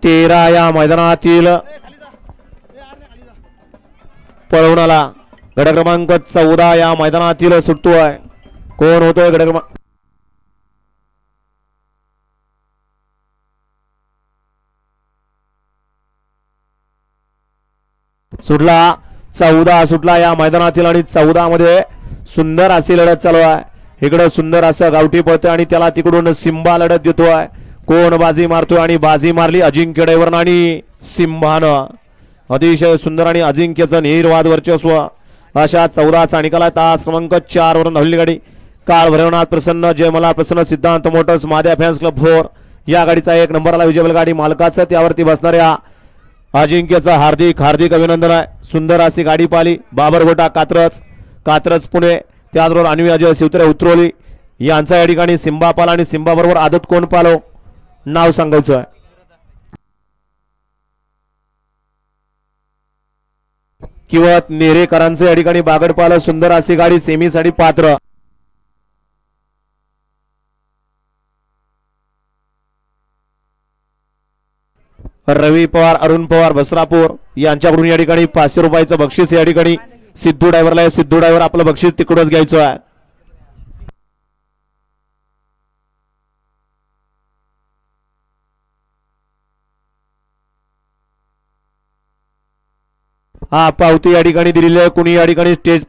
13 या मैदानातील पळवून आला. गट क्रमांक 14 या मैदानातील सुटतोय. कोण होतोय गट क्रमांक सुटला. 14 सुटला या मैदानातील आणि 14 मध्ये सुंदर अशी लढत चालू आहे. इकडे सुंदर असं गावठी पळतोय आणि त्याला तिकडून सिंबा लढत देतोय. कोण बाजी मारतोय आणि बाजी मारली अजिंक्य ड्रायव्हर आणि सिंबानं. अतिशय सुंदर आणि अजिंक्यचं निर्वाद वर्चस्व अशा 14चा निकाला. तास क्रमांक 4 वरून धावलेली गाडी काळ भैरवनाथ प्रसन्न जय मला प्रसन्न सिद्धांत मोटर्स माद्या फॅन्स क्लब 4 या गाडीचा 1 नंबरला विजय गाडी मालकाचं त्यावरती बसणाऱ्या अजिंक्यचं हार्दिक हार्दिक अभिनंदन आहे. सुंदर अशी गाडी पाहिली. बाबरगोटा कात्रज पुणे त्याचबरोबर अन्वी अजय शिवतरे उतरवली यांचा या ठिकाणी सिंबा पाला आणि सिंबा बरोबर आदत कोण पालो नाव सांगायचं आहे. किंवा नेरेकरांचं या ठिकाणी बागडपाला सुंदर अशी गाडी सेमीसाठी पात्र. रवी पवार अरुण पवार बसरापूर यांच्याकडून या ठिकाणी 500 रुपयाचं बक्षीस या ठिकाणी सिद्धू ड्रायव्हरला आहे. सिद्धू ड्रायव्हर आपलं बक्षीस तिकडच घ्यायचं आहे. हा पावती या ठिकाणी दिलेली आहे. कुणी या ठिकाणी स्टेज